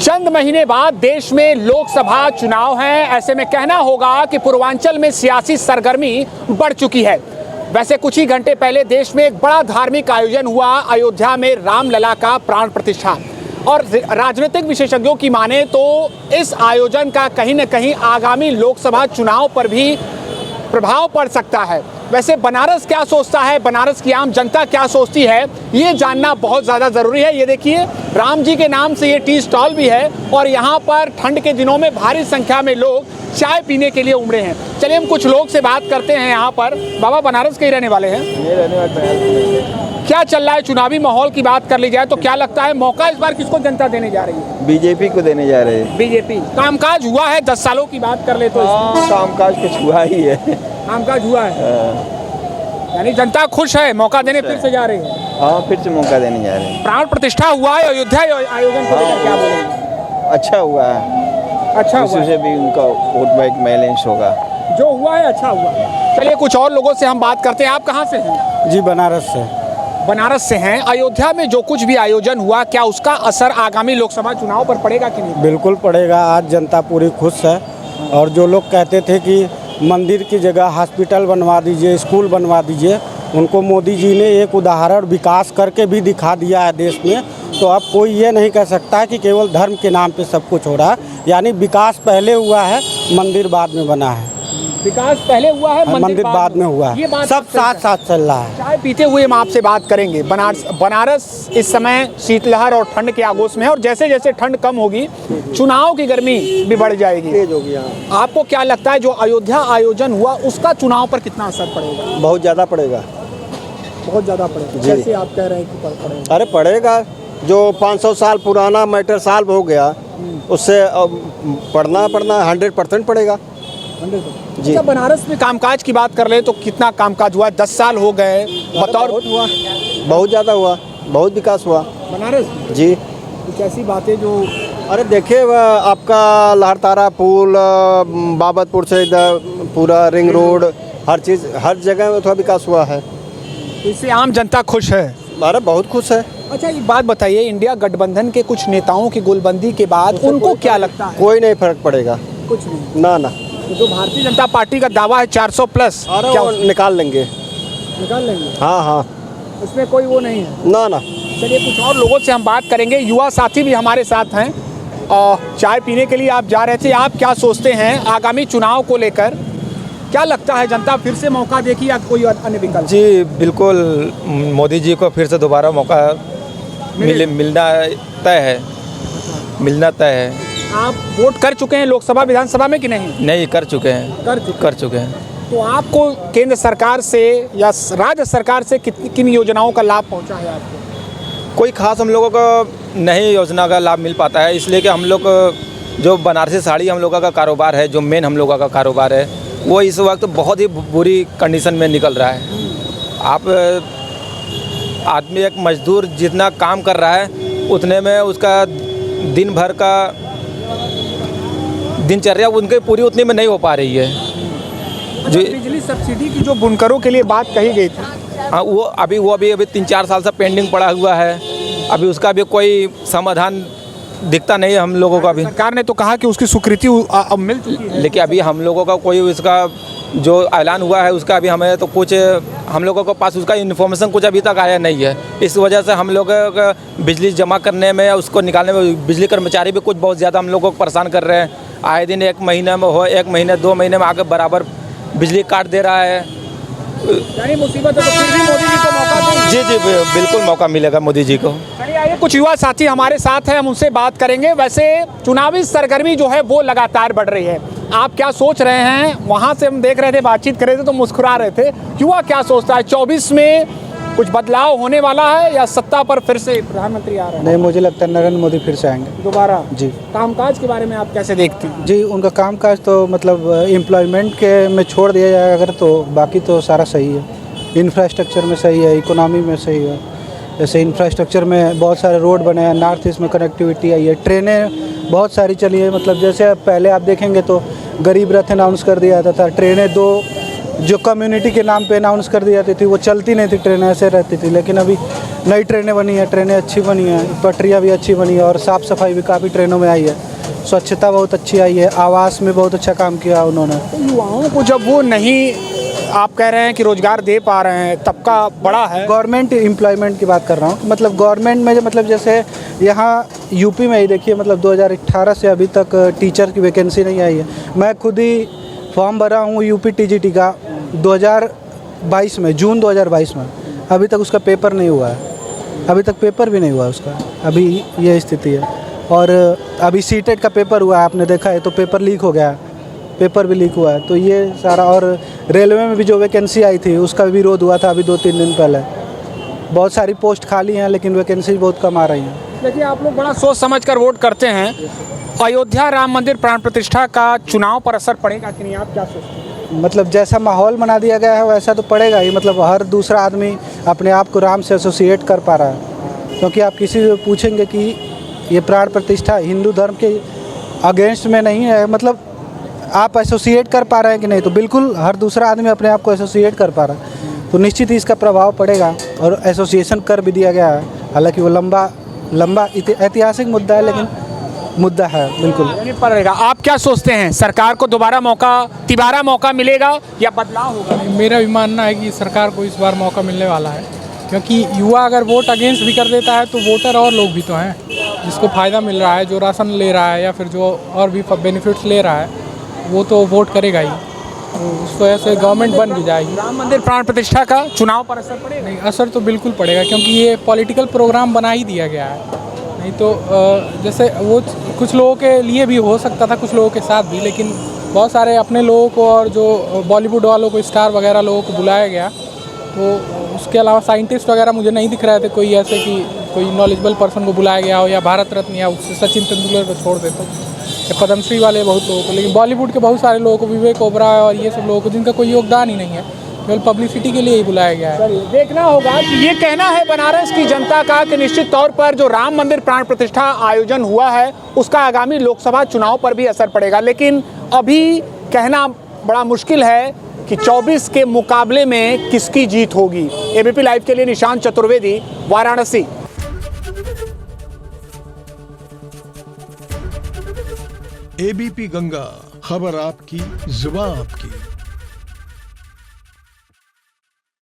चंद महीने बाद देश में लोकसभा चुनाव हैं। ऐसे में कहना होगा कि पूर्वांचल में सियासी सरगर्मी बढ़ चुकी है। वैसे कुछ ही घंटे पहले देश में एक बड़ा धार्मिक आयोजन हुआ, अयोध्या में रामलला का प्राण प्रतिष्ठा। और राजनीतिक विशेषज्ञों की माने तो इस आयोजन का कहीं न कहीं आगामी लोकसभा चुनाव पर भी प्रभाव पड़ सकता है। वैसे बनारस क्या सोचता है, बनारस की आम जनता क्या सोचती है, ये जानना बहुत ज़्यादा ज़रूरी है। ये देखिए, राम जी के नाम से ये टी स्टॉल भी है और यहाँ पर ठंड के दिनों में भारी संख्या में लोग चाय पीने के लिए उमड़े हैं। चलिए हम कुछ लोग से बात करते हैं यहाँ पर। बाबा बनारस के ही रहने वाले हैं? क्या चल रहा है, चुनावी माहौल की बात कर ली जाए तो क्या लगता है मौका इस बार किसको जनता देने जा रही है? बीजेपी को देने जा रहे हैं। बीजेपी। कामकाज हुआ है 10 सालों की बात कर ले तो? कामकाज कुछ हुआ ही है। कामकाज हुआ है, यानी जनता खुश है, मौका देने फिर से जा रही है। हाँ, फिर से मौका देने जा रहे हैं। प्राण प्रतिष्ठा हुआ है अयोध्या आयोजन को लेकर क्या बोलेंगे? अच्छा हुआ है, अच्छा हुआ उससे भी उनका वोट बैंक बैलेंस होगा। जो हुआ है अच्छा हुआ है। चलिए कुछ और लोगों से हम बात करते हैं। आप कहाँ से हैं? जी बनारस से। बनारस से हैं। अयोध्या में जो कुछ भी आयोजन हुआ, क्या उसका असर आगामी लोकसभा चुनाव पर पड़ेगा कि नहीं? बिल्कुल पड़ेगा। आज जनता पूरी खुश है और जो लोग कहते थे कि मंदिर की जगह हॉस्पिटल बनवा दीजिए, स्कूल बनवा दीजिए, उनको मोदी जी ने एक उदाहरण विकास करके भी दिखा दिया है देश में। तो अब कोई ये नहीं कह सकता कि केवल धर्म के नाम पे सब कुछ हो रहा है। यानी विकास पहले हुआ है, मंदिर बाद में बना है। विकास पहले हुआ है, मंदिर बाद में हुआ है। सब साथ साथ चल रहा है। चाय पीते हुए हम आपसे बात करेंगे। बनारस इस समय शीतलहर और ठंड के आगोश में है और जैसे जैसे ठंड कम होगी चुनाव की गर्मी भी बढ़ जाएगी, तेज होगी। आपको क्या लगता है जो अयोध्या आयोजन हुआ उसका चुनाव पर कितना असर पड़ेगा? बहुत ज़्यादा पड़ेगा। बहुत ज़्यादा पड़ेगा। जैसे आप कह रहे हैं कि पड़ेगा। अरे पड़ेगा, जो 500 साल पुराना मैटर सॉल्व हो गया उससे पढ़ना 100% पड़ेगा। जी। अच्छा, बनारस में कामकाज की बात कर ले तो कितना कामकाज हुआ? 10 साल हो गए, बतौर हुआ, बहुत ज़्यादा हुआ, बहुत विकास हुआ बनारस जी। कुछ ऐसी बातें जो, अरे देखिए, आपका लहरतारा पुल, बाबतपुर से इधर पूरा रिंग रोड, हर चीज़, हर जगह में थोड़ा विकास हुआ है। इससे आम जनता खुश है? अरे बहुत खुश है। अच्छा एक बात बताइए, इंडिया गठबंधन के कुछ नेताओं की गोलबंदी के बाद उनको क्या लगता है? कोई नहीं फर्क पड़ेगा, कुछ नहीं। ना। तो जो भारतीय जनता पार्टी का दावा है 400 प्लस, क्या निकाल लेंगे? निकाल लेंगे? हाँ, उसमें कोई वो नहीं है, ना। चलिए कुछ और लोगों से हम बात करेंगे। युवा साथी भी हमारे साथ हैं और चाय पीने के लिए आप जा रहे थे। आप क्या सोचते हैं आगामी चुनाव को लेकर? क्या लगता है जनता फिर से मौका देगी या कोई अन्य विकल्प? जी बिल्कुल, मोदी जी को फिर से दोबारा मौका मिलना तय है। मिलना तय है। आप वोट कर चुके हैं लोकसभा विधानसभा में कि नहीं? नहीं, कर चुके हैं। कर चुके हैं। तो आपको केंद्र सरकार से या राज्य सरकार से किन योजनाओं का लाभ पहुंचा है आपको? कोई खास हम लोगों को नहीं योजना का लाभ मिल पाता है, इसलिए कि हम लोग जो बनारसी साड़ी हम लोगों का कारोबार है, जो मेन हम लोगों का कारोबार है, वो इस वक्त बहुत ही बुरी कंडीशन में निकल रहा है। आप आदमी एक मजदूर जितना काम कर रहा है उतने में उसका दिन भर का दिनचर्या उनके पूरी उतनी में नहीं हो पा रही है। जो बिजली सब्सिडी की जो बुनकरों के लिए बात कही गई थी, हाँ, वो अभी 3-4 साल से पेंडिंग पड़ा हुआ है। अभी उसका भी कोई समाधान दिखता नहीं है हम लोगों का भी। सरकार ने तो कहा कि उसकी स्वीकृति अब मिल चुकी है, लेकिन अभी हम लोगों का कोई इसका जो ऐलान हुआ है उसका अभी हमें तो कुछ हम लोगों के पास उसका इन्फॉर्मेशन कुछ अभी तक आया नहीं है। इस वजह से हम लोग का बिजली जमा करने में या उसको निकालने में बिजली कर्मचारी भी कुछ बहुत ज़्यादा हम लोगों को परेशान कर रहे हैं। आए दिन 1 महीने में 2 महीने में आके बराबर बिजली काट दे रहा है। यानी मुसीबत है, तो फिर भी मोदी जी को मौका दें? जी बिल्कुल मौका मिलेगा मोदी जी को। चलिए आइए, कुछ युवा साथी हमारे साथ हैं, हम उनसे बात करेंगे। वैसे चुनावी सरगर्मी जो है वो लगातार बढ़ रही है, आप क्या सोच रहे हैं? वहाँ से हम देख रहे थे, बातचीत कर रहे थे तो मुस्कुरा रहे थे। युवा क्या सोचता है, 24 में कुछ बदलाव होने वाला है या सत्ता पर फिर से प्रधानमंत्री आ रहे हैं? नहीं, मुझे लगता है नरेंद्र मोदी फिर से आएंगे दोबारा। जी। कामकाज के बारे में आप कैसे देखते हैं? जी, उनका कामकाज तो मतलब एम्प्लॉयमेंट के में छोड़ दिया जाएगा अगर, तो बाकी तो सारा सही है। इंफ्रास्ट्रक्चर में सही है, इकोनॉमी में सही है। जैसे इंफ्रास्ट्रक्चर में बहुत सारे रोड बने हैं, नॉर्थ ईस्ट में कनेक्टिविटी आई है, ट्रेनें बहुत सारी चली है। मतलब जैसे पहले आप देखेंगे तो गरीब रथ अनाउंस कर दिया जाता था, ट्रेनें 2 जो कम्युनिटी के नाम पे अनाउंस कर दी जाती थी वो चलती नहीं थी, ट्रेनें ऐसे रहती थी। लेकिन अभी नई ट्रेनें बनी हैं, ट्रेनें अच्छी बनी हैं, पटरियाँ भी अच्छी बनी है और साफ़ सफाई भी काफ़ी ट्रेनों में आई है, स्वच्छता बहुत अच्छी आई है, आवास में बहुत अच्छा काम किया उन्होंने। तो युवाओं को जब वो नहीं, आप कह रहे हैं कि रोजगार दे पा रहे हैं, तबका बड़ा है। गवर्नमेंट एम्प्लॉयमेंट की बात कर रहा हूँ, मतलब गवर्नमेंट में जो मतलब जैसे यहाँ यूपी में ही देखिए, मतलब 2018 से अभी तक टीचर की वैकेंसी नहीं आई है। मैं खुद ही फॉर्म भरा हूँ यूपी टीजीटी का 2022 में, जून 2022 में, अभी तक उसका पेपर नहीं हुआ है, अभी तक पेपर भी नहीं हुआ उसका, अभी ये स्थिति है। और अभी सीटेट का पेपर हुआ है, आपने देखा है, तो पेपर लीक हो गया, पेपर भी लीक हुआ है। तो ये सारा, और रेलवे में भी जो वैकेंसी आई थी उसका भी विरोध हुआ था अभी 2-3 दिन पहले। बहुत सारी पोस्ट खाली हैं लेकिन वैकेंसी बहुत कम आ रही हैं। देखिए, आप लोग बड़ा सोच समझ कर वोट करते हैं। अयोध्या राम मंदिर प्राण प्रतिष्ठा का चुनाव पर असर पड़ेगा कि नहीं, आप क्या सोचते हैं? मतलब जैसा माहौल बना दिया गया है वैसा तो पड़ेगा ही। मतलब हर दूसरा आदमी अपने आप को राम से एसोसिएट कर पा रहा है, क्योंकि आप किसी से पूछेंगे कि ये प्राण प्रतिष्ठा हिंदू धर्म के अगेंस्ट में नहीं है, मतलब आप एसोसिएट कर पा रहे हैं कि नहीं, तो बिल्कुल हर दूसरा आदमी अपने आप को एसोसिएट कर पा रहा है, तो निश्चित ही इसका प्रभाव पड़ेगा। और एसोसिएशन कर भी दिया गया है, हालांकि वो लंबा ऐतिहासिक मुद्दा है, लेकिन मुद्दा है बिल्कुल। पड़ेगा। आप क्या सोचते हैं, सरकार को दोबारा तिबारा मौका मिलेगा या बदलाव होगा? मेरा भी मानना है कि सरकार को इस बार मौका मिलने वाला है, क्योंकि युवा अगर वोट अगेंस्ट भी कर देता है तो वोटर और लोग भी तो हैं जिसको फ़ायदा मिल रहा है, जो राशन ले रहा है या फिर जो और भी बेनिफिट्स ले रहा है, वो तो वोट करेगा ही। तो उस वजह से गवर्नमेंट बन भी जाएगी। राम मंदिर प्राण प्रतिष्ठा का चुनाव पर असर पड़ेगा? नहीं, असर तो बिल्कुल पड़ेगा, क्योंकि ये पॉलिटिकल प्रोग्राम बना ही दिया गया है। नहीं तो जैसे वो कुछ लोगों के लिए भी हो सकता था, कुछ लोगों के साथ भी, लेकिन बहुत सारे अपने लोगों को और जो बॉलीवुड वालों को, स्टार वगैरह लोगों को बुलाया गया। तो उसके अलावा साइंटिस्ट वगैरह मुझे नहीं दिख रहे थे कोई ऐसे कि कोई नॉलेजेबल पर्सन को बुलाया गया हो, या भारत रत्न या उससे सचिन तेंदुलकर को छोड़ देते, या पद्मश्री वाले बहुत लोगों को, लेकिन बॉलीवुड के बहुत सारे लोगों को, विवेक ओबराय और ये सब लोगों को, जिनका कोई योगदान ही नहीं है, केवल पब्लिसिटी के लिए ही बुलाया गया है। देखना होगा कि ये कहना है बनारस की जनता का कि निश्चित तौर पर जो राम मंदिर प्राण प्रतिष्ठा आयोजन हुआ है उसका आगामी लोकसभा चुनाव पर भी असर पड़ेगा, लेकिन अभी कहना बड़ा मुश्किल है कि 24 के मुकाबले में किसकी जीत होगी। एबीपी लाइव के लिए निशांत चतुर्वेदी, वाराणसी। एबीपी गंगा, खबर आपकी, जुबान आपकी।